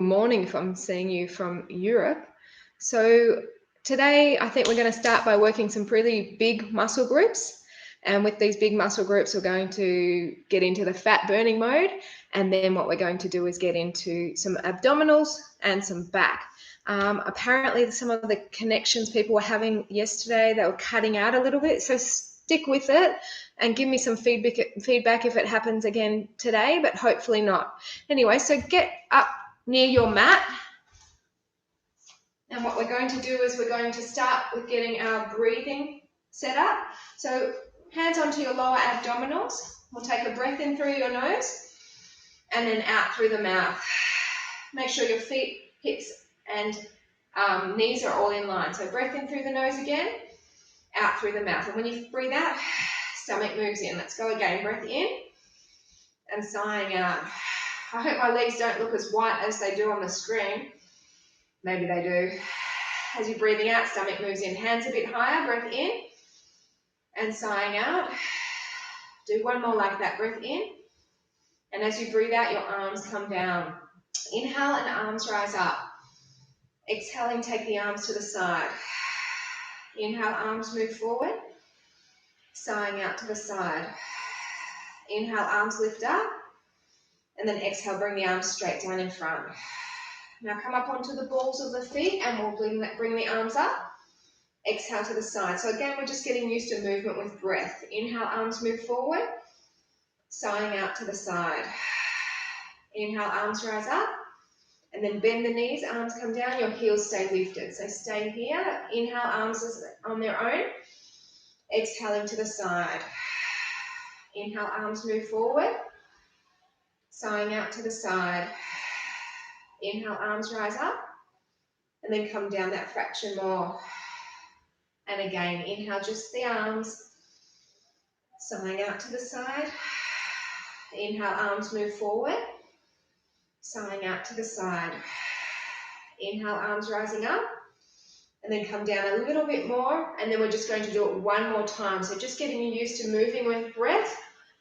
morning if I'm seeing you from Europe. So today I think we're going to start by working some pretty big muscle groups. And with these big muscle groups, we're going to get into the fat burning mode. And then what we're going to do is get into some abdominals and some back. Apparently some of the connections people were having yesterday, they were cutting out a little bit. So stick with it and give me some feedback if it happens again today, but hopefully not. Anyway, so get up near your mat. And what we're going to do is we're going to start with getting our breathing set up. So hands onto your lower abdominals. We'll take a breath in through your nose and then out through the mouth. Make sure your feet, hips, and knees are all in line. So breath in through the nose again, out through the mouth. And when you breathe out, stomach moves in. Let's go again. Breath in and sighing out. I hope my legs don't look as white as they do on the screen. Maybe they do. As you're breathing out, stomach moves in. Hands a bit higher. Breath in and sighing out. Do one more like that. Breath in. And as you breathe out, your arms come down. Inhale and arms rise up. Exhaling, take the arms to the side. Inhale, arms move forward. Sighing out to the side. Inhale, arms lift up. And then exhale, bring the arms straight down in front. Now come up onto the balls of the feet and we'll bring the arms up. Exhale to the side. So again, we're just getting used to movement with breath. Inhale, arms move forward. Sighing out to the side. Inhale, arms rise up. And then bend the knees, arms come down, your heels stay lifted. So stay here. Inhale, arms on their own. Exhaling to the side. Inhale, arms move forward. Sighing out to the side. Inhale, arms rise up. And then come down that fraction more. And again, inhale, just the arms. Sighing out to the side. Inhale, arms move forward. Sighing out to the side. Inhale, arms rising up. And then come down a little bit more. And then we're just going to do it one more time. So just getting you used to moving with breath,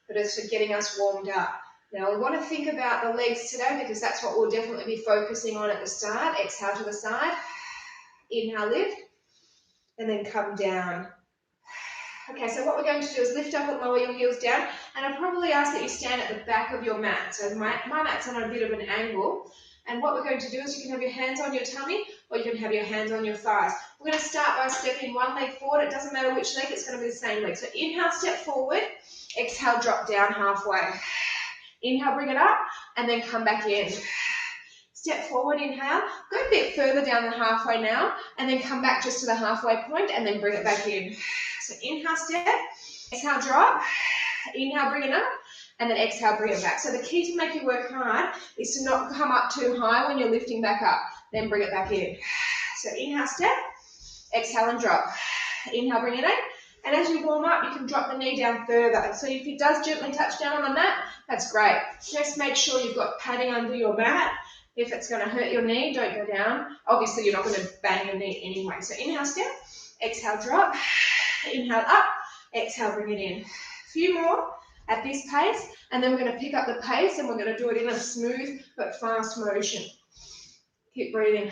but it's getting us warmed up. Now we want to think about the legs today because that's what we'll definitely be focusing on at the start. Exhale to the side. Inhale, lift. And then come down. Okay, so what we're going to do is lift up and lower your heels down. And I'll probably ask that you stand at the back of your mat. So my mat's on a bit of an angle. And what we're going to do is you can have your hands on your tummy or you can have your hands on your thighs. We're going to start by stepping one leg forward. It doesn't matter which leg, it's going to be the same leg. So inhale, step forward. Exhale, drop down halfway. Inhale, bring it up, and then come back in. Step forward, inhale. Go a bit further down the halfway now, and then come back just to the halfway point, and then bring it back in. So inhale, step. Exhale, drop. Inhale, bring it up, and then exhale, bring it back. So the key to make you work hard is to not come up too high when you're lifting back up. Then bring it back in. So inhale, step. Exhale, and drop. Inhale, bring it in. And as you warm up, you can drop the knee down further. So if it does gently touch down on the mat, that's great. Just make sure you've got padding under your mat. If it's going to hurt your knee, don't go down. Obviously, you're not going to bang your knee anyway. So inhale, step. Exhale, drop. Inhale, up. Exhale, bring it in. A few more at this pace. And then we're going to pick up the pace and we're going to do it in a smooth but fast motion. Keep breathing.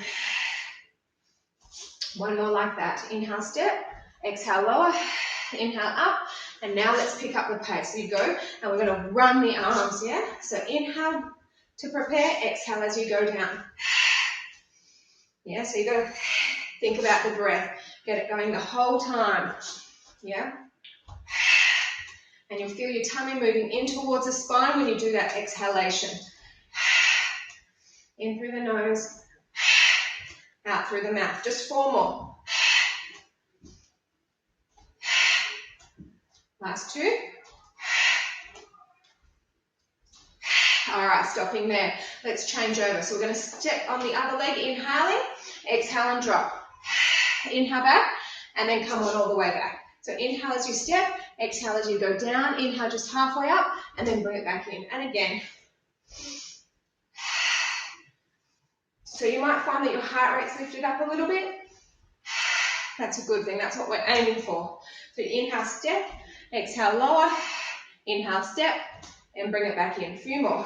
One more like that. Inhale, step. Exhale, lower. Inhale, up. And now let's pick up the pace. So you go, and we're going to run the arms, yeah? So inhale to prepare. Exhale as you go down. Yeah, so you've got to think about the breath. Get it going the whole time, yeah? And you'll feel your tummy moving in towards the spine when you do that exhalation. In through the nose, out through the mouth. Just 4 more. Last 2. All right, stopping there. Let's change over. So we're going to step on the other leg, inhaling, exhale and drop. Inhale back, and then come on all the way back. So inhale as you step, exhale as you go down, inhale just halfway up, and then bring it back in. And again. So you might find that your heart rate's lifted up a little bit. That's a good thing. That's what we're aiming for. So inhale, step, exhale, lower, inhale, step, and bring it back in. A few more.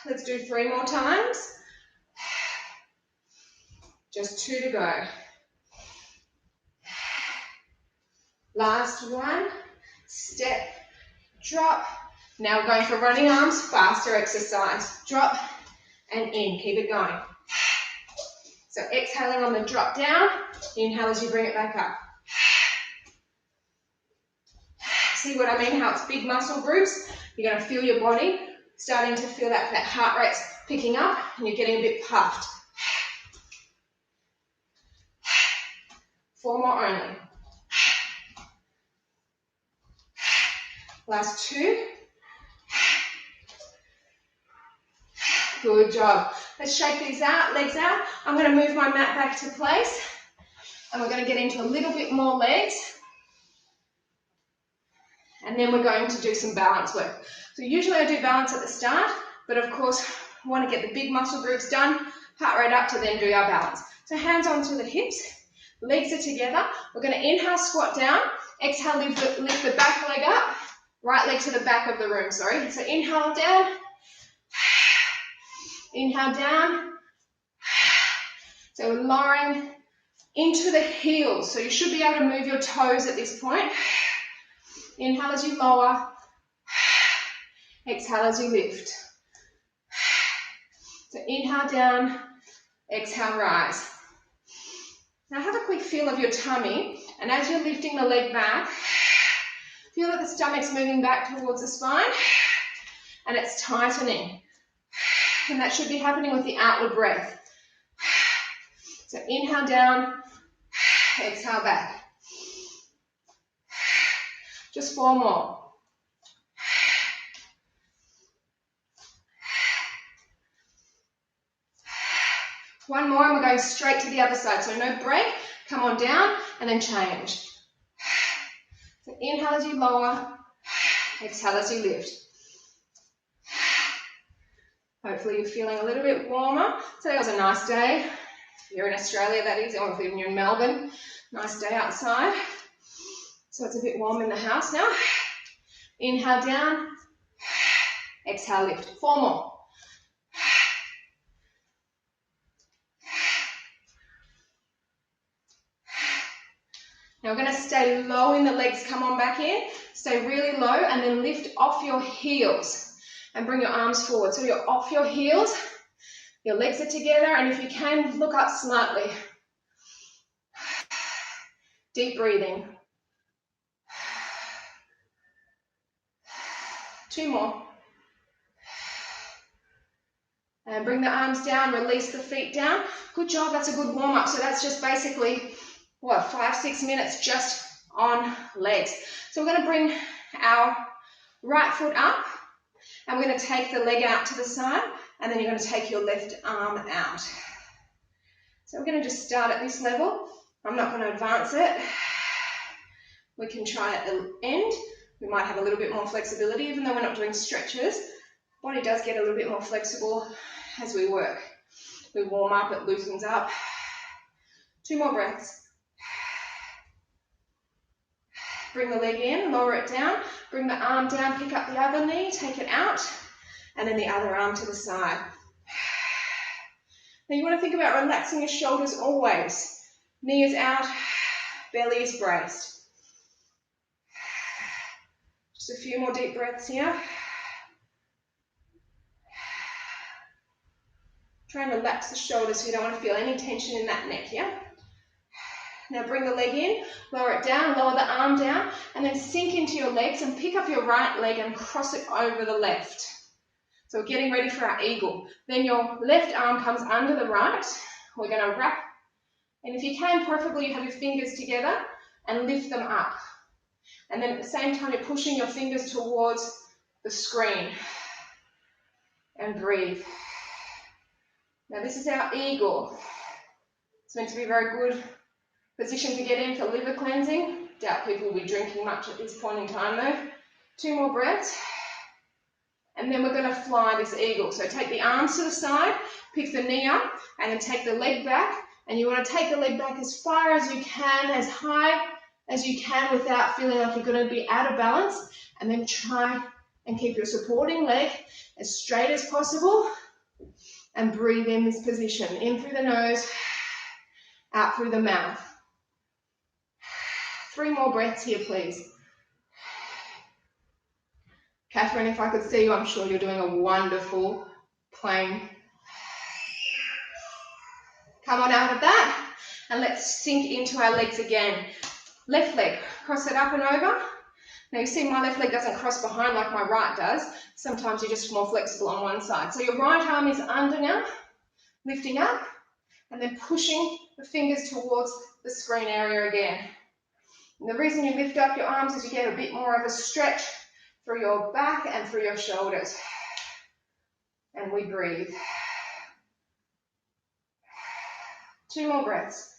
Let's do 3 more times. Just 2 to go. Last one. Step, drop. Now we're going for running arms, faster exercise. Drop and in. Keep it going. So exhaling on the drop down. Inhale as you bring it back up. See what I mean? How it's big muscle groups. You're going to feel your body starting to feel that heart rate's picking up and you're getting a bit puffed. 4 more only. Last 2. Good job. Let's shake these out, legs out. I'm going to move my mat back to place and we're going to get into a little bit more legs. And then we're going to do some balance work. So usually I do balance at the start, but of course I want to get the big muscle groups done, heart rate up to then do our balance. So hands onto the hips, legs are together. We're going to inhale, squat down. Exhale, lift the back leg up. Right leg to the back of the room, sorry. So inhale down. Inhale down. So we're lowering into the heels. So you should be able to move your toes at this point. Inhale as you lower. Exhale as you lift. So inhale down. Exhale, rise. Now have a quick feel of your tummy. And as you're lifting the leg back, feel that the stomach's moving back towards the spine. And it's tightening. And that should be happening with the outward breath. So inhale down, exhale back. Just 4 more. One more and we're going straight to the other side. So no break, come on down and then change. So inhale as you lower, exhale as you lift. Hopefully you're feeling a little bit warmer. Today was a nice day. If you're in Australia, that is, or if you're in Melbourne, nice day outside. So it's a bit warm in the house now. Inhale down, exhale lift. 4 more. Now we're going to stay low in the legs, come on back in, stay really low and then lift off your heels. And bring your arms forward. So you're off your heels, your legs are together, and if you can, look up slightly. Deep breathing. 2 more. And bring the arms down, release the feet down. Good job, that's a good warm-up. So that's just basically, 5-6 minutes just on legs. So we're going to bring our right foot up. And we're going to take the leg out to the side, and then you're going to take your left arm out. So we're going to just start at this level. I'm not going to advance it. We can try at the end. We might have a little bit more flexibility, even though we're not doing stretches. Body does get a little bit more flexible as we work. We warm up, it loosens up. 2 more breaths. Bring the leg in, lower it down, bring the arm down, pick up the other knee, take it out, and then the other arm to the side. Now you want to think about relaxing your shoulders always. Knee is out, belly is braced. Just a few more deep breaths here. Try and relax the shoulders so you don't want to feel any tension in that neck, yeah? Now bring the leg in, lower it down, lower the arm down, and then sink into your legs and pick up your right leg and cross it over the left. So we're getting ready for our eagle. Then your left arm comes under the right. We're going to wrap, and if you can, preferably you have your fingers together and lift them up. And then at the same time, you're pushing your fingers towards the screen. And breathe. Now this is our eagle. It's meant to be a very good position to get in for liver cleansing. Doubt people will be drinking much at this point in time though. 2 more breaths. And then we're going to fly this eagle. So take the arms to the side, pick the knee up, and then take the leg back. And you want to take the leg back as far as you can, as high as you can without feeling like you're going to be out of balance. And then try And keep your supporting leg as straight as possible. And breathe in this position. In through the nose, out through the mouth. 3 more breaths here, please. Catherine, if I could see you, I'm sure you're doing a wonderful plank. Come on out of that, and let's sink into our legs again. Left leg, cross it up and over. Now you see my left leg doesn't cross behind like my right does. Sometimes you're just more flexible on one side. So your right arm is under now, lifting up, and then pushing the fingers towards the screen area again. And the reason you lift up your arms is you get a bit more of a stretch through your back and through your shoulders. And we breathe. 2 more breaths.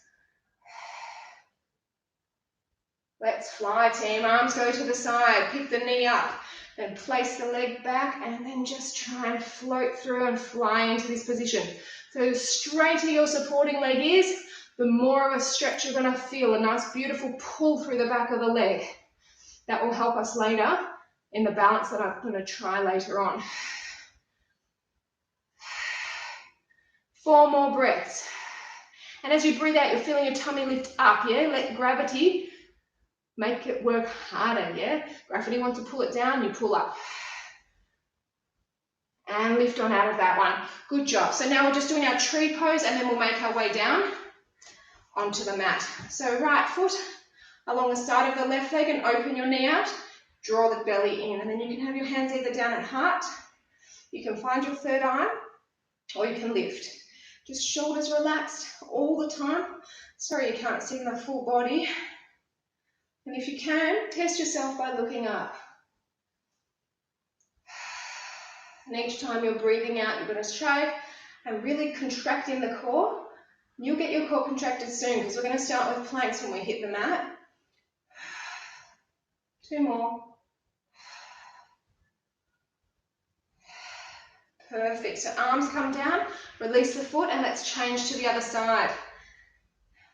Let's fly, team. Arms go to the side. Pick the knee up and place the leg back, and then just try and float through and fly into this position. So the straighter your supporting leg is, the more of a stretch you're going to feel, a nice beautiful pull through the back of the leg. That will help us later in the balance that I'm going to try later on. 4 more breaths. And as you breathe out, you're feeling your tummy lift up, yeah? Let gravity make it work harder, yeah? Gravity wants to pull it down, you pull up. And lift on out of that one. Good job. So now we're just doing our tree pose, and then we'll make our way down onto the mat. So right foot along the side of the left leg and open your knee out. Draw the belly in, and then you can have your hands either down at heart. You can find your third arm, or you can lift. Just shoulders relaxed all the time. Sorry you can't see my full body. And if you can, test yourself by looking up. And each time you're breathing out, you're going to try and really contract in the core. You'll get your core contracted soon, because we're going to start with planks when we hit the mat. 2 more. Perfect. So arms come down, release the foot, and let's change to the other side.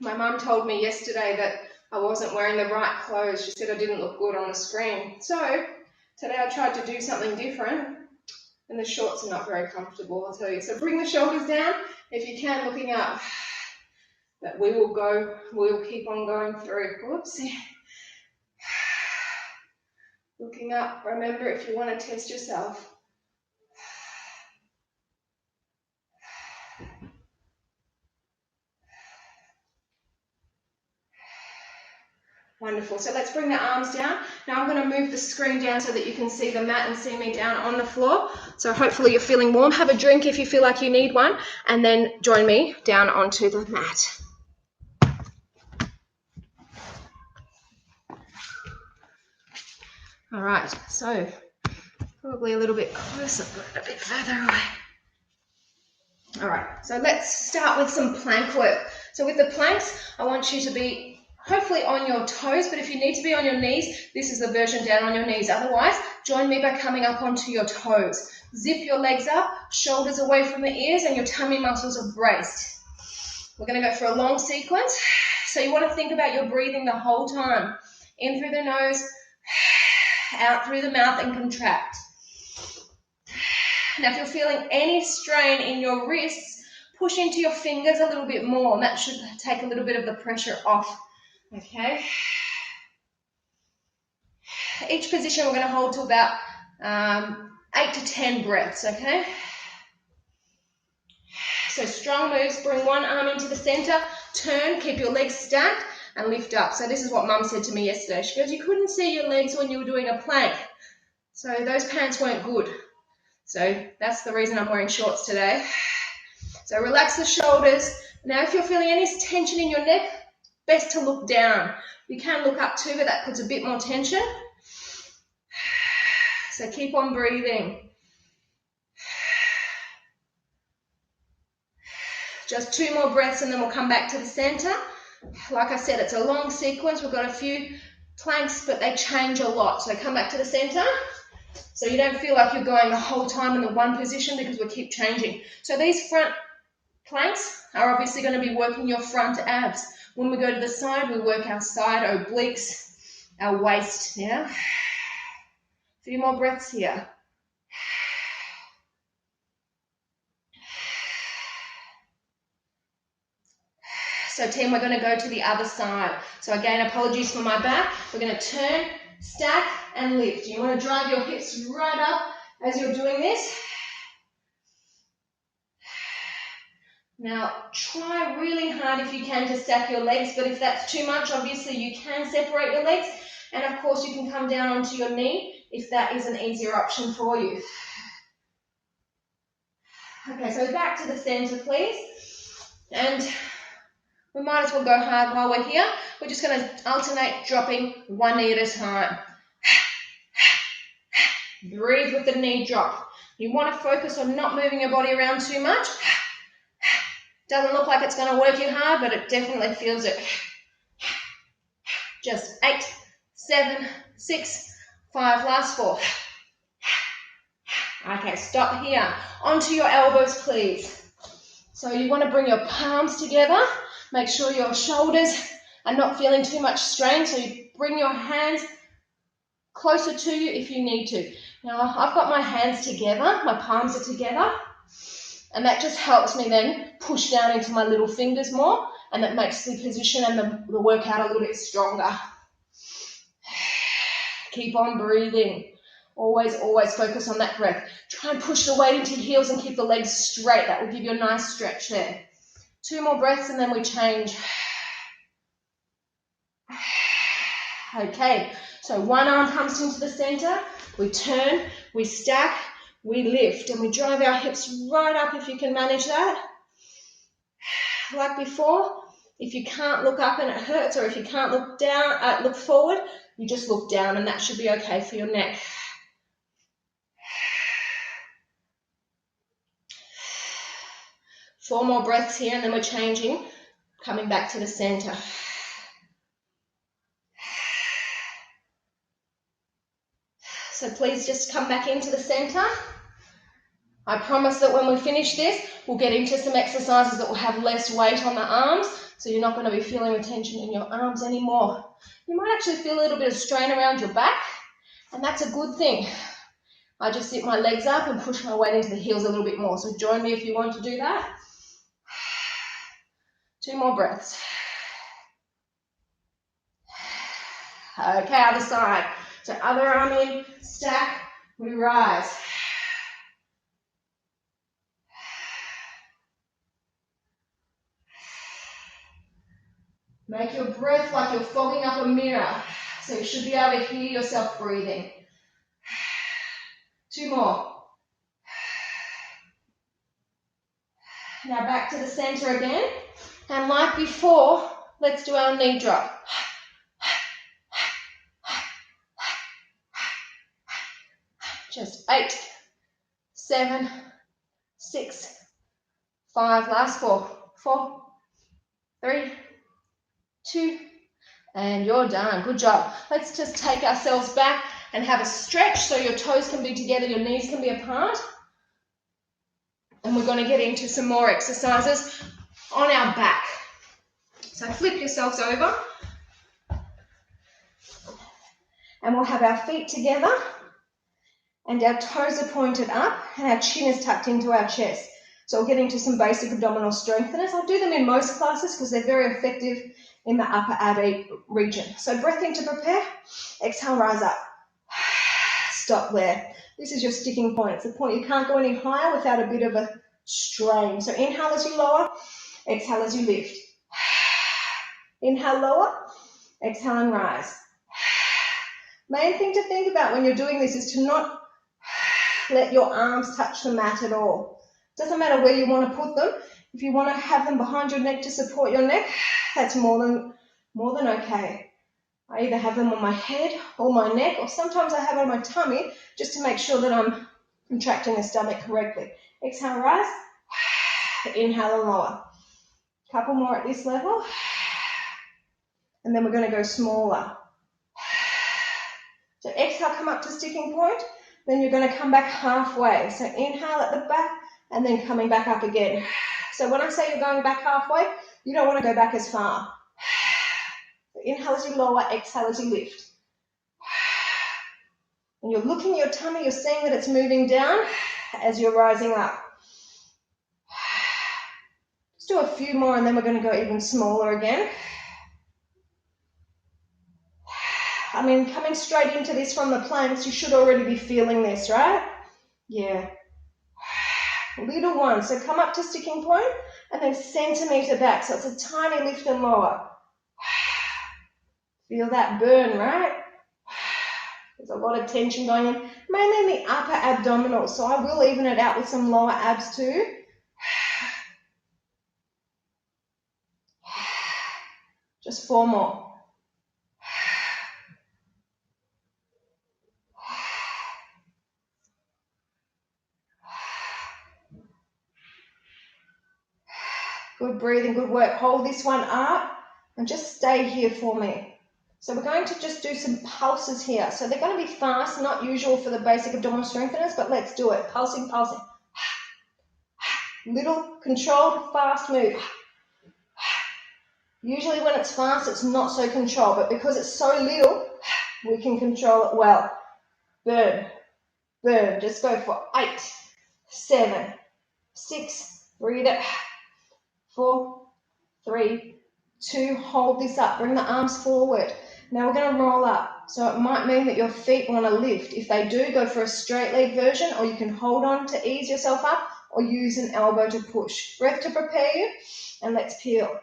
My mum told me yesterday that I wasn't wearing the right clothes. She said I didn't look good on the screen. So today I tried to do something different, and the shorts are not very comfortable, I'll tell you. So bring the shoulders down, if you can, looking up. But we'll keep on going through. Whoops. Looking up. Remember, if you want to test yourself. Wonderful. So let's bring the arms down. Now I'm going to move the screen down so that you can see the mat and see me down on the floor. So hopefully you're feeling warm. Have a drink if you feel like you need one, and then join me down onto the mat. All right, so probably a little bit closer, but a bit further away. All right, so let's start with some plank work. So with the planks, I want you to be hopefully on your toes, but if you need to be on your knees, this is the version down on your knees. Otherwise, join me by coming up onto your toes. Zip your legs up, shoulders away from the ears, and your tummy muscles are braced. We're going to go for a long sequence. So you want to think about your breathing the whole time. In through the nose, out through the mouth, and contract. Now if you're feeling any strain in your wrists, push into your fingers a little bit more, and that should take a little bit of the pressure off. Okay. Each position we're going to hold to about 8 to 10 breaths, okay? So strong moves, bring one arm into the center, turn, keep your legs stacked, and lift up. So this is what Mum said to me yesterday. She goes, you couldn't see your legs when you were doing a plank. So those pants weren't good. So that's the reason I'm wearing shorts today. So relax the shoulders. Now if you're feeling any tension in your neck, best to look down. You can look up too, but that puts a bit more tension. So keep on breathing. Just 2 more breaths, and then we'll come back to the center. Like I said, it's a long sequence. We've got a few planks, but they change a lot. So come back to the center. So you don't feel like you're going the whole time in the one position, because we keep changing. So these front planks are obviously going to be working your front abs. When we go to the side, we work our side obliques, our waist, yeah? few more breaths here. So team, we're going to go to the other side. So again, apologies for my back. We're going to turn, stack, and lift. You want to drive your hips right up as you're doing this. Now, try really hard if you can to stack your legs, but if that's too much, obviously you can separate your legs, and of course you can come down onto your knee if that is an easier option for you. Okay, so back to the center, please. And we might as well go hard while we're here. We're just going to alternate dropping one knee at a time. Breathe with the knee drop. You want to focus on not moving your body around too much. Doesn't look like it's going to work you hard, but it definitely feels it. Just 8, 7, 6, 5, last 4. Okay, stop here. Onto your elbows, please. So you want to bring your palms together. Make sure your shoulders are not feeling too much strain. So you bring your hands closer to you if you need to. Now, I've got my hands together. My palms are together. And that just helps me then push down into my little fingers more, and that makes the position and the workout a little bit stronger. Keep on breathing. Always, always focus on that breath. Try and push the weight into your heels and keep the legs straight. That will give you a nice stretch there. 2 more breaths and then we change. Okay, so one arm comes into the center. We turn, we stack, we lift, and we drive our hips right up if you can manage that. Like before, if you can't look up and it hurts, or if you can't look down, look forward, you just look down, and that should be okay for your neck. Four more breaths here, and then we're changing, coming back to the center. So please just come back into the center. I promise that when we finish this, we'll get into some exercises that will have less weight on the arms, so you're not going to be feeling the tension in your arms anymore. You might actually feel a little bit of strain around your back, and that's a good thing. I just sit my legs up and push my weight into the heels a little bit more, so join me if you want to do that. 2 more breaths. Okay, other side. So other arm in, stack, we rise. Make your breath like you're fogging up a mirror, so you should be able to hear yourself breathing. 2 more. Now back to the center again, and like before, let's do our knee drop. Just 8, 7, 6, 5, last 4, 4, 3, 2, and you're done. Good job. Let's just take ourselves back and have a stretch so your toes can be together, your knees can be apart. And we're going to get into some more exercises on our back. So flip yourselves over. And we'll have our feet together and our toes are pointed up and our chin is tucked into our chest. So we'll get into some basic abdominal strengtheners. I'll do them in most classes because they're very effective in the upper abdomen region. So breath in to prepare. Exhale, rise up. Stop there. This is your sticking point. It's the point you can't go any higher without a bit of a strain. So inhale as you lower, exhale as you lift. Inhale, lower, exhale and rise. Main thing to think about when you're doing this is to not let your arms touch the mat at all. Doesn't matter where you want to put them. If you want to have them behind your neck to support your neck, that's more than okay. I either have them on my head or my neck, or sometimes I have on my tummy just to make sure that I'm contracting the stomach correctly. Exhale, rise. Inhale and lower. Couple more at this level. And then we're going to go smaller. So exhale, come up to sticking point. Then you're going to come back halfway. So inhale at the back and then coming back up again. So when I say you're going back halfway, you don't want to go back as far. Inhale as you lower, exhale as you lift. And you're looking at your tummy, you're seeing that it's moving down as you're rising up. Let's do a few more and then we're going to go even smaller again. I mean, coming straight into this from the planks, you should already be feeling this, right? Yeah. Little one. So come up to sticking point and then centimetre back. So it's a tiny lift and lower. Feel that burn, right? There's a lot of tension going in, mainly in the upper abdominals. So I will even it out with some lower abs too. Just 4 more. Good breathing, good work. Hold this one up and just stay here for me. So we're going to just do some pulses here. So they're going to be fast, not usual for the basic abdominal strengtheners, but let's do it. Pulsing, pulsing. Little controlled, fast move. Usually when it's fast, it's not so controlled, but because it's so little, we can control it well. Burn, burn. Just go for 8, 7, 6, breathe it. 4, 3, 2, hold this up. Bring the arms forward. Now we're going to roll up. So it might mean that your feet want to lift. If they do, go for a straight leg version, or you can hold on to ease yourself up, or use an elbow to push. Breath to prepare you, and let's peel.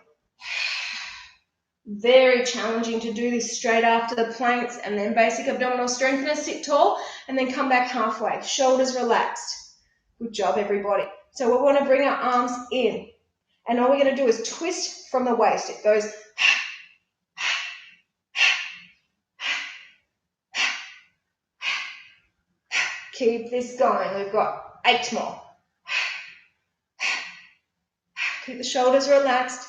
Very challenging to do this straight after the planks and then basic abdominal strengtheners. Sit tall and then come back halfway. Shoulders relaxed. Good job, everybody. So we want to bring our arms in. And all we're going to do is twist from the waist. It goes. Keep this going. We've got 8 more. Keep the shoulders relaxed.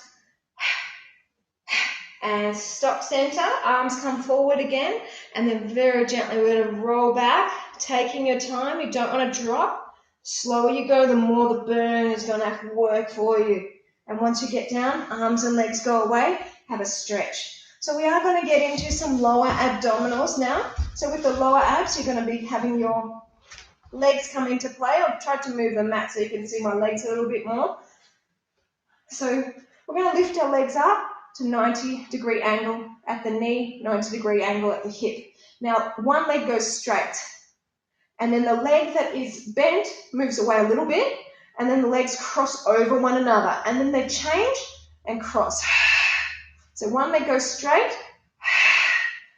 And stop center. Arms come forward again. And then very gently we're going to roll back. Taking your time. You don't want to drop. Slower you go, the more the burn is going to have to work for you. And once you get down, arms and legs go away, have a stretch. So we are going to get into some lower abdominals now. So with the lower abs, you're going to be having your legs come into play. I've tried to move the mat so you can see my legs a little bit more. So we're going to lift our legs up to 90-degree angle at the knee, 90-degree angle at the hip. Now, one leg goes straight. And then the leg that is bent moves away a little bit. And then the legs cross over one another. And then they change and cross. So one leg goes straight.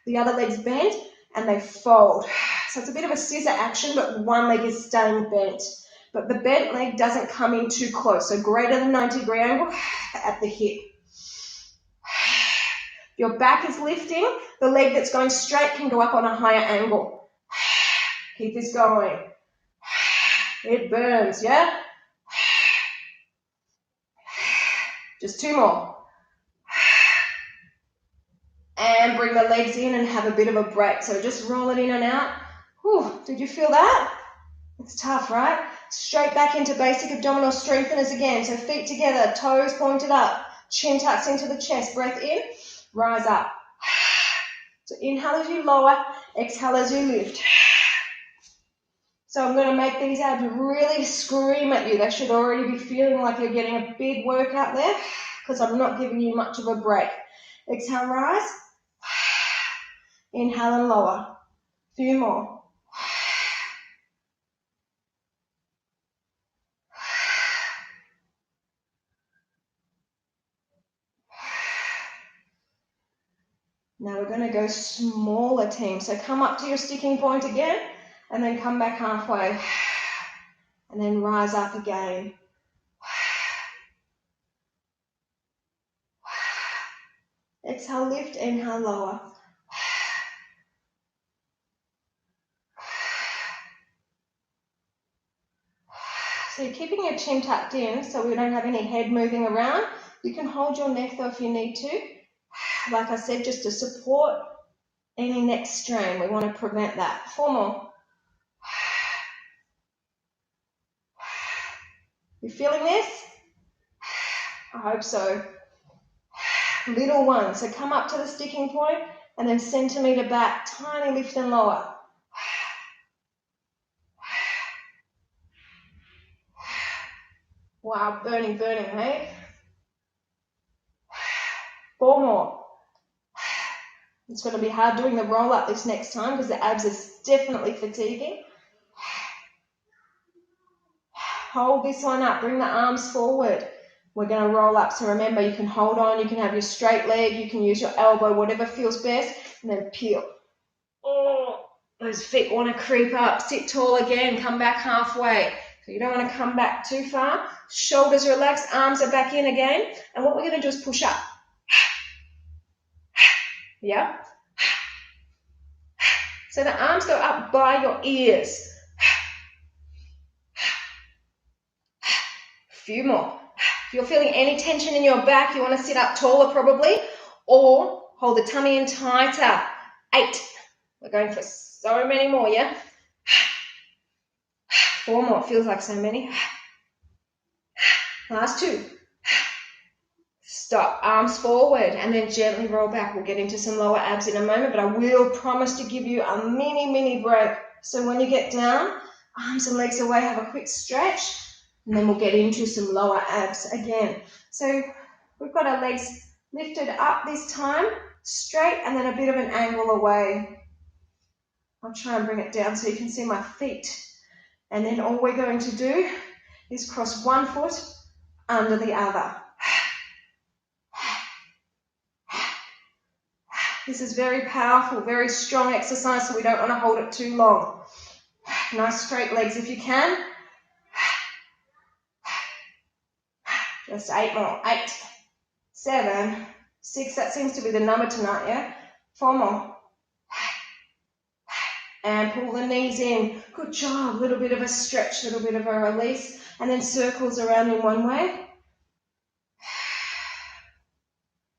The other leg's bent. And they fold. So it's a bit of a scissor action, but one leg is staying bent. But the bent leg doesn't come in too close. So greater than 90-degree angle at the hip. Your back is lifting. The leg that's going straight can go up on a higher angle. Keep this going. It burns, yeah? Just 2 more. And bring the legs in and have a bit of a break. So just roll it in and out. Whew, did you feel that? It's tough, right? Straight back into basic abdominal strengtheners again. So feet together, toes pointed up, chin tucks into the chest. Breath in, rise up. So inhale as you lower, exhale as you lift. So I'm going to make these abs really scream at you. They should already be feeling like you're getting a big workout there because I'm not giving you much of a break. Exhale, rise. Inhale and lower. Few more. Now we're going to go smaller team. So come up to your sticking point again and then come back halfway. And then rise up again. Exhale, lift, inhale, lower. So you're keeping your chin tucked in so we don't have any head moving around. You can hold your neck though if you need to. Like I said, just to support any neck strain. We want to prevent that. 4 more. You feeling this? I hope so. Little one. So come up to the sticking point and then centimetre back. Tiny lift and lower. Wow, burning, hey? 4 more. It's going to be hard doing the roll up this next time because the abs are definitely fatiguing. Hold this one up, bring the arms forward. We're going to roll up, so remember you can hold on, you can have your straight leg, you can use your elbow, whatever feels best, and then peel. Oh, those feet want to creep up, sit tall again, come back halfway. So you don't want to come back too far. Shoulders relaxed, arms are back in again, and what we're going to do is push up. Yeah? So the arms go up by your ears. A few more. If you're feeling any tension in your back, you want to sit up taller probably, or hold the tummy in tighter. 8. We're going for so many more, yeah? 4 more. Feels like so many. Last 2. Stop. Arms forward and then gently roll back. We'll get into some lower abs in a moment, but I will promise to give you a mini break. So when you get down, arms and legs away, have a quick stretch, and then we'll get into some lower abs again. So we've got our legs lifted up this time, straight, and then a bit of an angle away. I'll try and bring it down so you can see my feet. And then all we're going to do is cross one foot under the other. This is very powerful, very strong exercise, so we don't want to hold it too long. Nice straight legs if you can. Just 8 more. 8, 7, 6. That seems to be the number tonight, yeah? 4 more. And pull the knees in. Good job. A little bit of a stretch, a little bit of a release. And then circles around in one way.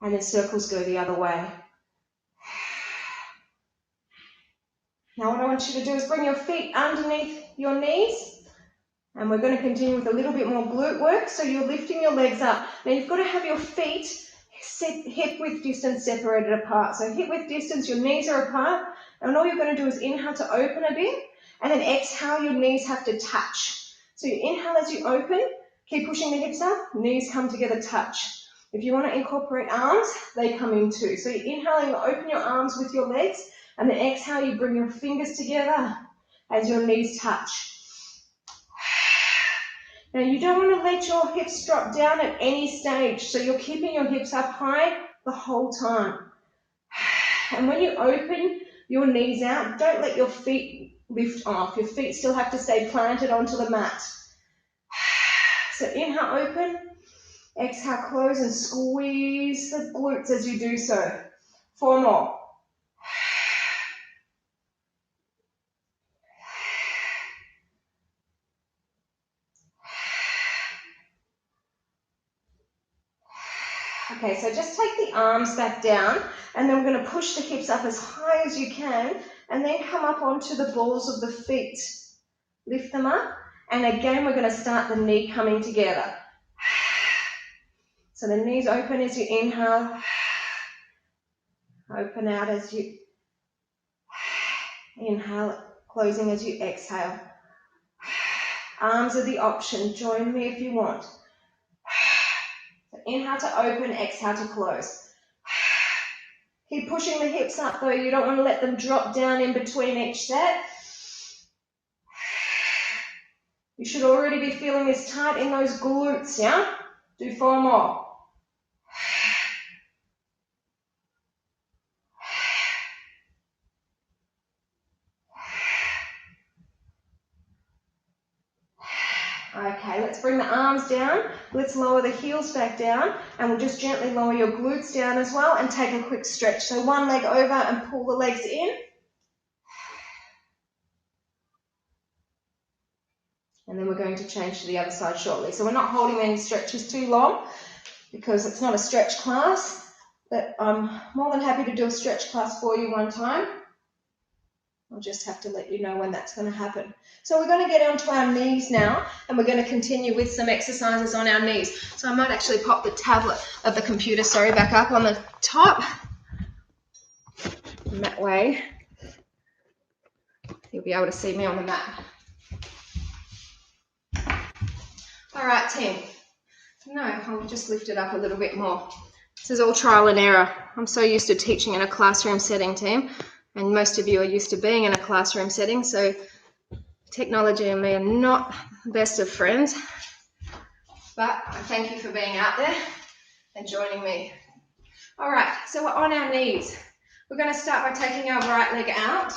And then circles go the other way. Now what I want you to do is bring your feet underneath your knees. And we're going to continue with a little bit more glute work. So you're lifting your legs up. Now you've got to have your feet hip width distance separated apart. So hip width distance, your knees are apart. And all you're going to do is inhale to open a bit. And then exhale, your knees have to touch. So you inhale as you open. Keep pushing the hips up. Knees come together, touch. If you want to incorporate arms, they come in too. So you inhale, you open your arms with your legs. And then exhale, you bring your fingers together as your knees touch. Now you don't want to let your hips drop down at any stage, so you're keeping your hips up high the whole time. And when you open your knees out, don't let your feet lift off. Your feet still have to stay planted onto the mat. So inhale, open. Exhale, close and squeeze the glutes as you do so. 4 more. Okay, so just take the arms back down and then we're going to push the hips up as high as you can and then come up onto the balls of the feet. Lift them up and again we're going to start the knee coming together. So the knees open as you inhale, open out as you inhale, closing as you exhale. Arms are the option, join me if you want. Inhale to open, exhale to close. Keep pushing the hips up though, you don't want to let them drop down in between each set. You should already be feeling this tight in those glutes, yeah? Do 4 more. Okay, let's bring the arms down. Let's lower the heels back down and we'll just gently lower your glutes down as well and take a quick stretch. So one leg over and pull the legs in. And then we're going to change to the other side shortly. So we're not holding any stretches too long because it's not a stretch class, but I'm more than happy to do a stretch class for you one time. I'll just have to let you know when that's going to happen. So we're going to get onto our knees now and we're going to continue with some exercises on our knees. So I might actually pop the tablet of the computer, back up on the top. And that way you'll be able to see me on the mat. All right, team. No, I'll just lift it up a little bit more. This is all trial and error. I'm so used to teaching in a classroom setting, team, and most of you are used to being in a classroom setting, so technology and me are not the best of friends, but I thank you for being out there and joining me. All right, so we're on our knees. We're going to start by taking our right leg out,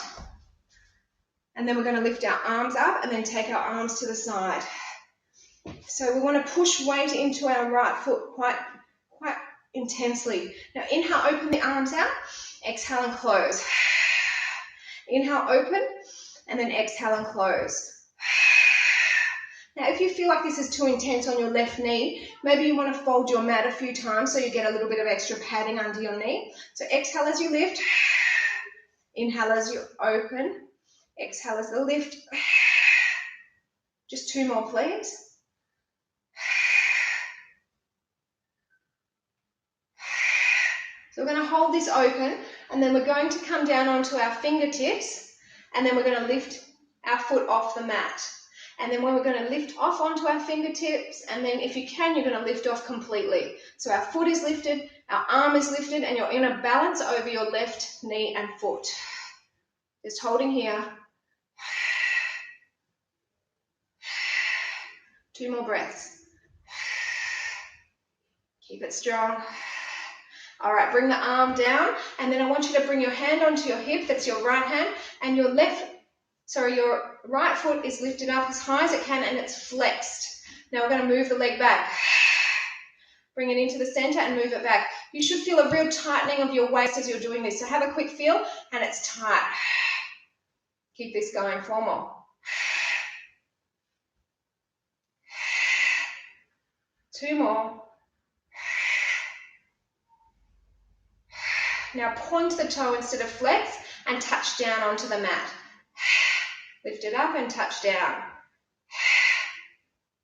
and then we're going to lift our arms up and then take our arms to the side. So we want to push weight into our right foot quite intensely. Now inhale, open the arms out, exhale and close. Inhale, open, and then exhale and close. Now if you feel like this is too intense on your left knee, maybe you want to fold your mat a few times so you get a little bit of extra padding under your knee. So exhale as you lift, inhale as you open, exhale as the lift. Just 2 more, please. So we're going to hold this open, and then we're going to come down onto our fingertips, and then we're going to lift our foot off the mat. And then when we're going to lift off onto our fingertips, and then if you can, you're going to lift off completely. So our foot is lifted, our arm is lifted, and you're in a balance over your left knee and foot. Just holding here. 2 more breaths. Keep it strong. All right, bring the arm down, and then I want you to bring your hand onto your hip, that's your right hand, and your right foot is lifted up as high as it can, and it's flexed. Now we're going to move the leg back. Bring it into the center and move it back. You should feel a real tightening of your waist as you're doing this, so have a quick feel, and it's tight. Keep this going, 4 more. 2 more. Now point the toe instead of flex and touch down onto the mat. Lift it up and touch down.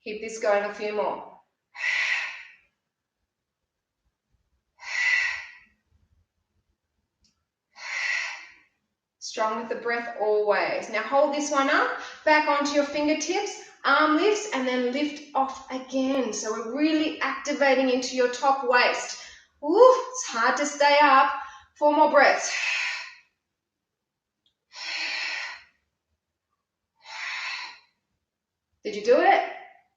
Keep this going a few more. Strong with the breath always. Now hold this one up, back onto your fingertips, arm lifts, and then lift off again. So we're really activating into your top waist. Ooh, it's hard to stay up. 4 more breaths. Did you do it?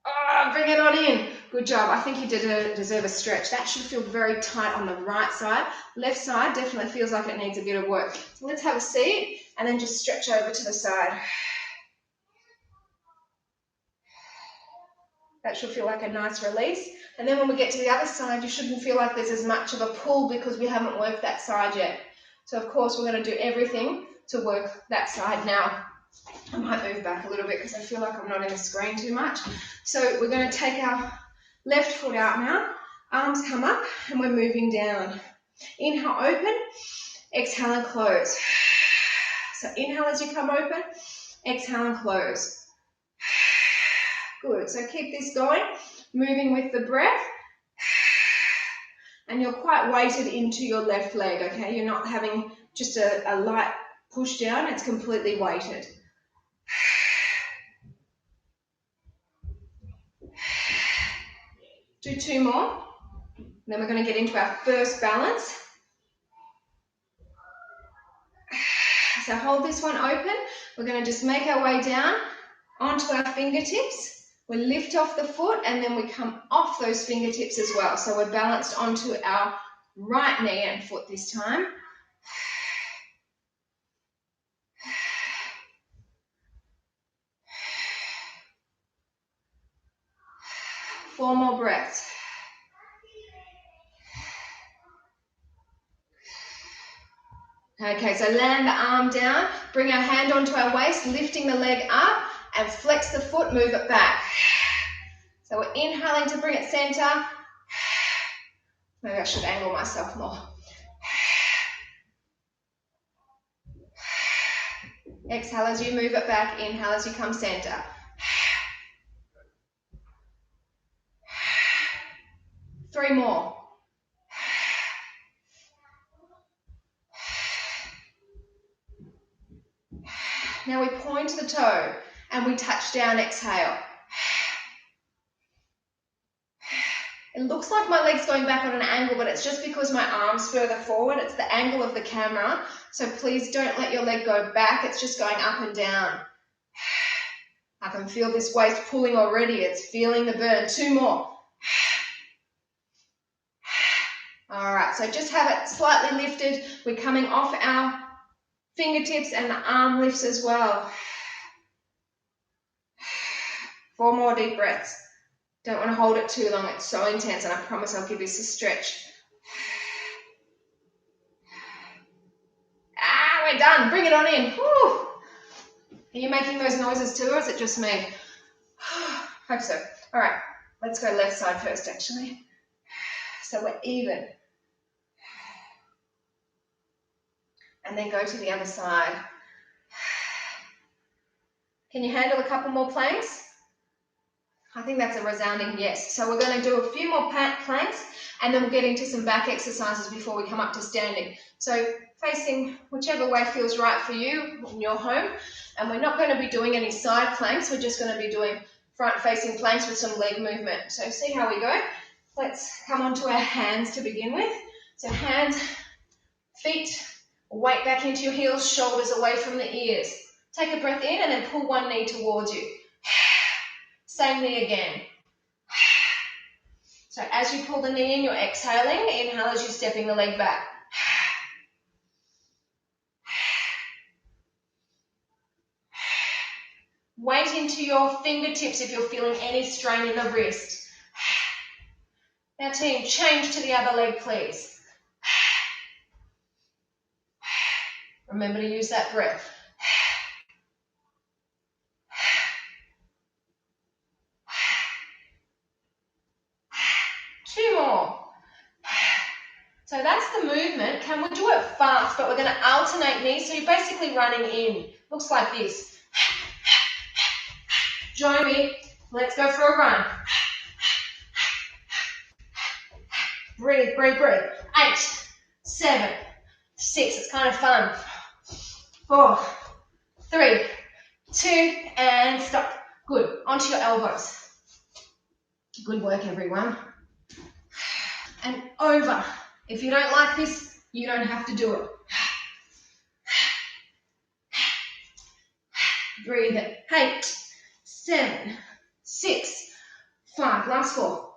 Oh, bring it on in. Good job. I think you deserve a stretch. That should feel very tight on the right side. Left side definitely feels like it needs a bit of work. So let's have a seat and then just stretch over to the side. That should feel like a nice release. And then when we get to the other side, you shouldn't feel like there's as much of a pull because we haven't worked that side yet. So of course, we're going to do everything to work that side now. I might move back a little bit because I feel like I'm not in the screen too much. So we're going to take our left foot out now. Arms come up and we're moving down. Inhale, open. Exhale and close. So inhale as you come open. Exhale and close. Good. So keep this going. Moving with the breath. And you're quite weighted into your left leg, okay? You're not having just a light push down. It's completely weighted. Do 2 more. Then we're going to get into our first balance. So hold this one open. We're going to just make our way down onto our fingertips. We lift off the foot and then we come off those fingertips as well. So we're balanced onto our right knee and foot this time. Four more breaths. Okay, so land the arm down, bring our hand onto our waist, lifting the leg up and flex the foot, move it back. So we're inhaling to bring it center. Maybe I should angle myself more. Exhale as you move it back, inhale as you come center. Three more. Now we point the toe and we touch down, exhale. It looks like my leg's going back on an angle, but it's just because my arm's further forward. It's the angle of the camera. So please don't let your leg go back. It's just going up and down. I can feel this waist pulling already. It's feeling the burn. 2 more. All right, so just have it slightly lifted. We're coming off our fingertips and the arm lifts as well. 4 more deep breaths. Don't want to hold it too long. It's so intense, and I promise I'll give you a stretch. We're done. Bring it on in. Whew. Are you making those noises too, or is it just me? Hope so. All right, let's go left side first, actually. So we're even. And then go to the other side. Can you handle a couple more planks? I think that's a resounding yes. So we're going to do a few more planks, and then we'll get into some back exercises before we come up to standing. So facing whichever way feels right for you in your home. And we're not going to be doing any side planks. We're just going to be doing front-facing planks with some leg movement. So see how we go. Let's come onto our hands to begin with. So hands, feet, weight back into your heels, shoulders away from the ears. Take a breath in and then pull one knee towards you. Same knee again. So as you pull the knee in, you're exhaling. Inhale as you're stepping the leg back. Weight into your fingertips if you're feeling any strain in the wrist. Now team, change to the other leg, please. Remember to use that breath. 2 more. So that's the movement. Can we do it fast? But we're going to alternate knees. So you're basically running in. Looks like this. Join me. Let's go for a run. Breathe, breathe, breathe. 8, 7, 6. It's kind of fun. 4, 3, 2, and stop. Good. Onto your elbows. Good work, everyone. And over. If you don't like this, you don't have to do it. Breathe in. 8, 7, 6, 5. Last 4.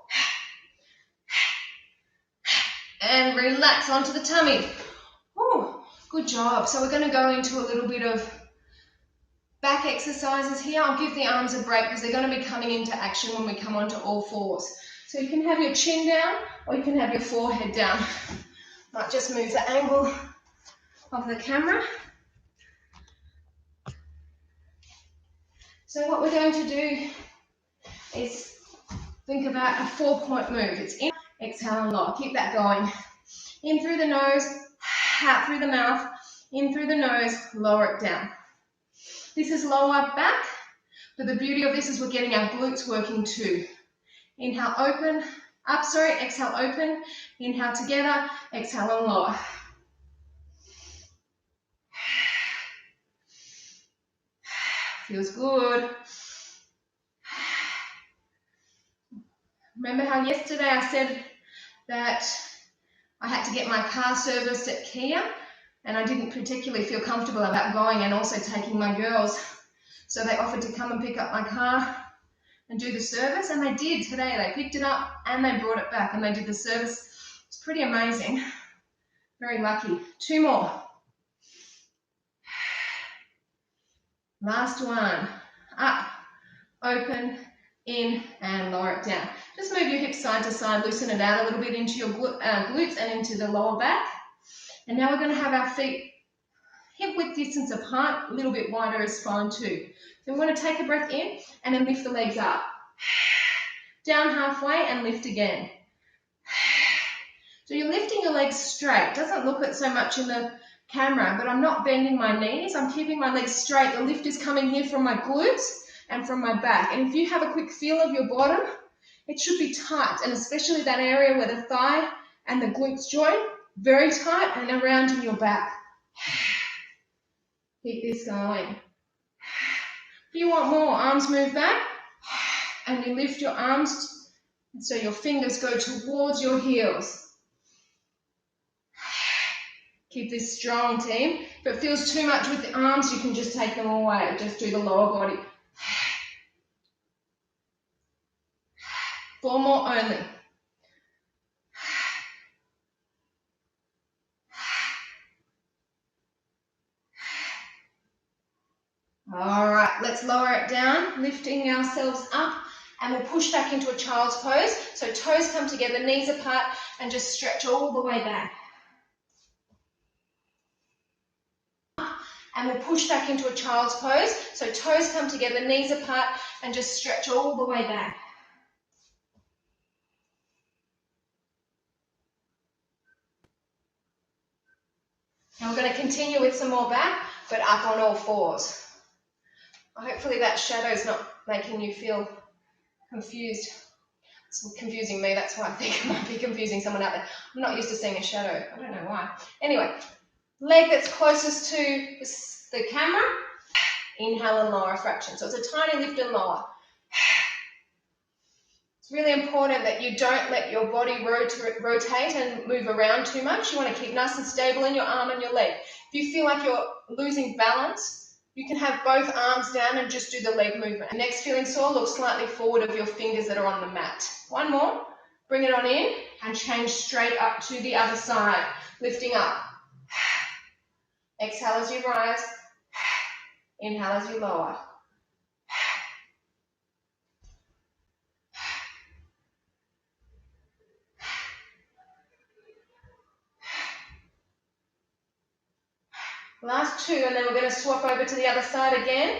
And relax onto the tummy. Ooh, good job. So we're going to go into a little bit of back exercises here. I'll give the arms a break because they're going to be coming into action when we come onto all fours. So you can have your chin down or you can have your forehead down. Might just move the angle of the camera. So what we're going to do is think about a 4-point move. It's in, exhale and lower. Keep that going. In through the nose, out through the mouth, in through the nose, lower it down. This is lower back, but the beauty of this is we're getting our glutes working too. Inhale, open, up, sorry, exhale, open, inhale together, exhale and lower. Feels good. Remember how yesterday I said that I had to get my car serviced at Kia, and I didn't particularly feel comfortable about going and also taking my girls. So they offered to come and pick up my car and do the service, and they did today. They picked it up and they brought it back and they did the service. It's pretty amazing. Very lucky. 2 more. Last one. Up, open, in, and lower it down. Just move your hips side to side, loosen it out a little bit into your glutes and into the lower back. And now we're going to have our feet hip width distance apart, a little bit wider is fine too. So we want to take a breath in and then lift the legs up. Down halfway and lift again. So you're lifting your legs straight. Doesn't look it so much in the camera, but I'm not bending my knees. I'm keeping my legs straight. The lift is coming here from my glutes and from my back. And if you have a quick feel of your bottom, it should be tight, and especially that area where the thigh and the glutes join, very tight, and around in your back. Keep this going. If you want more, arms move back, and you lift your arms And so your fingers go towards your heels. Keep this strong, team. If it feels too much with the arms, you can just take them away. Just do the lower body. 4 more only. All right, let's lower it down, lifting ourselves up, and we'll push back into a child's pose. So toes come together, knees apart, and just stretch all the way back. And we'll push back into a child's pose. So toes come together, knees apart, and just stretch all the way back. And we're going to continue with some more back, but up on all fours. Hopefully that shadow's not making you feel confused. It's confusing me, that's why I think it might be confusing someone out there. I'm not used to seeing a shadow, I don't know why. Anyway, leg that's closest to the camera, inhale and lower a fraction. So it's a tiny lift and lower. It's really important that you don't let your body rotate and move around too much. You want to keep nice and stable in your arm and your leg. If you feel like you're losing balance, you can have both arms down and just do the leg movement. Next, feeling sore, look slightly forward of your fingers that are on the mat. One more. Bring it on in and change straight up to the other side. Lifting up. Exhale as you rise. Inhale as you lower. Last 2, and then we're going to swap over to the other side again,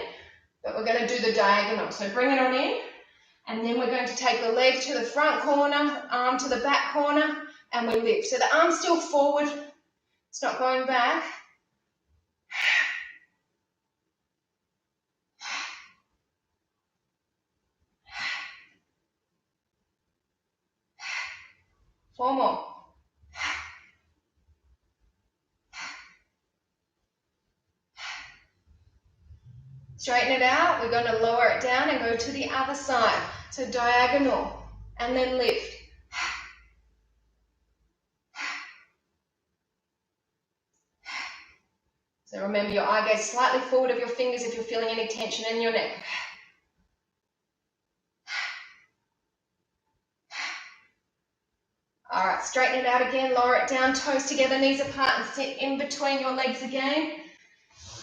but we're going to do the diagonal. So bring it on in, and then we're going to take the leg to the front corner, arm to the back corner, and we lift. So the arm's still forward, it's not going back. Four more. Straighten it out, we're going to lower it down and go to the other side. So diagonal, and then lift. So remember your eye gaze slightly forward of your fingers if you're feeling any tension in your neck. All right, straighten it out again, lower it down, toes together, knees apart, and sit in between your legs again.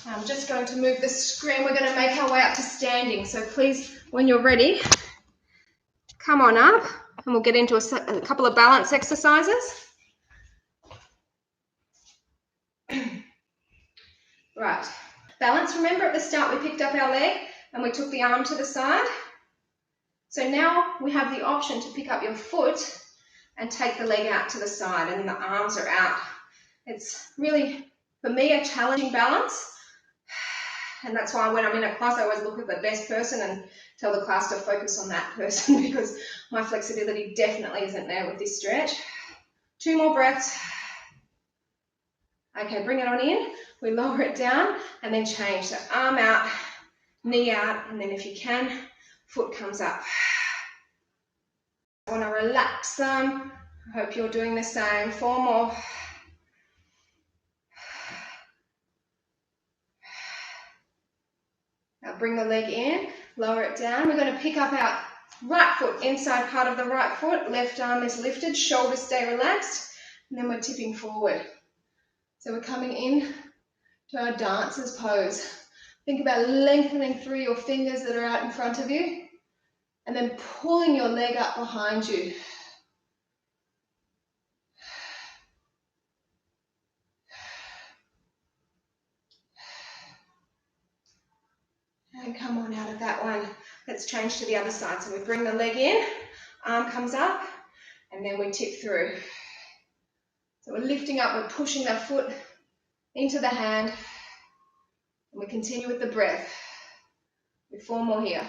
I'm just going to move the screen. We're going to make our way up to standing. So please, when you're ready, come on up and we'll get into a couple of balance exercises. Right, balance. Remember at the start we picked up our leg and we took the arm to the side. So now we have the option to pick up your foot and take the leg out to the side and the arms are out. It's really, for me, a challenging balance. And that's why when I'm in a class, I always look at the best person and tell the class to focus on that person because my flexibility definitely isn't there with this stretch. 2 more breaths. Okay, bring it on in. We lower it down and then change. So arm out, knee out, and then if you can, foot comes up. I want to relax them. I hope you're doing the same. 4 more. Now bring the leg in, lower it down. We're going to pick up our right foot, inside part of the right foot. Left arm is lifted, shoulders stay relaxed, and then we're tipping forward. So we're coming in to our dancer's pose. Think about lengthening through your fingers that are out in front of you, and then pulling your leg up behind you. And come on out of that one. Let's change to the other side. So we bring the leg in, arm comes up, and then we tip through. So we're lifting up, we're pushing that foot into the hand, and we continue with the breath. With 4 more here.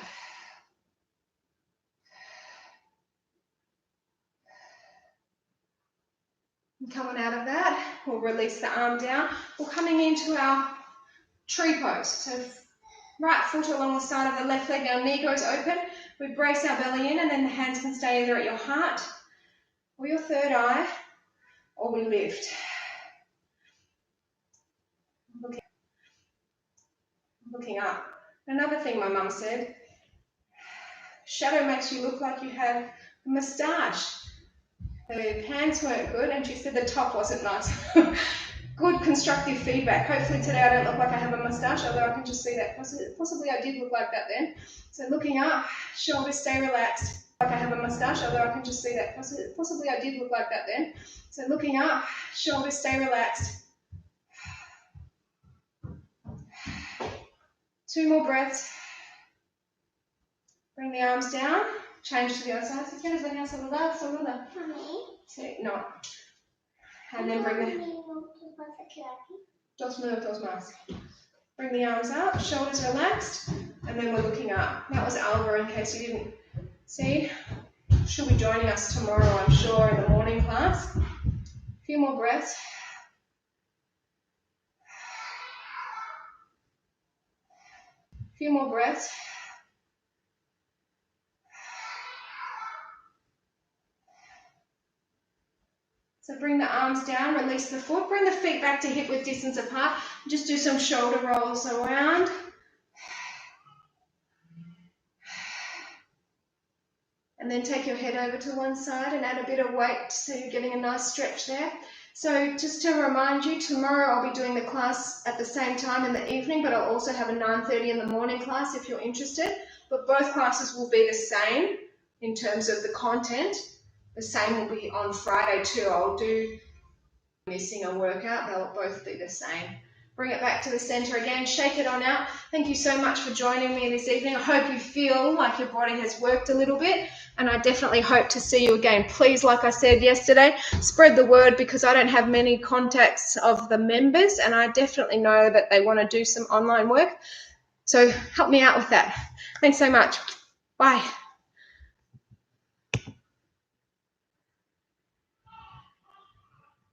And coming out of that, we'll release the arm down. We're coming into our tree pose. So right foot along the side of the left leg. Our knee goes open. We brace our belly in, and then the hands can stay either at your heart or your third eye, or we lift. Looking up. Another thing my mum said, shadow makes you look like you have a moustache. Her hands weren't good, and she said the top wasn't nice. Good constructive feedback. Hopefully today I don't look like I have a moustache, although I can just see that possibly I did look like that then. So looking up, shoulders stay relaxed. Like I have a moustache, although I can just see that possibly I did look like that then. So looking up, shoulders stay relaxed. 2 more breaths. Bring the arms down. Change to the other side. Si quieres venir a saludar, saluda. Sí, no. And then bring the... 2 minutos más. Bring the arms up, shoulders relaxed, and then we're looking up. That was Alva, in case you didn't see. She'll be joining us tomorrow, I'm sure, in the morning class. A few more breaths. A few more breaths. So bring the arms down, release the foot, bring the feet back to hip width distance apart. Just do some shoulder rolls around. And then take your head over to one side and add a bit of weight so you're getting a nice stretch there. So just to remind you, tomorrow I'll be doing the class at the same time in the evening, but I'll also have a 9:30 in the morning class if you're interested. But both classes will be the same in terms of the content. The same will be on Friday too. I'll do missing a workout. They'll both be the same. Bring it back to the center again. Shake it on out. Thank you so much for joining me this evening. I hope you feel like your body has worked a little bit, and I definitely hope to see you again. Please, like I said yesterday, spread the word, because I don't have many contacts of the members, and I definitely know that they want to do some online work. So help me out with that. Thanks so much. Bye.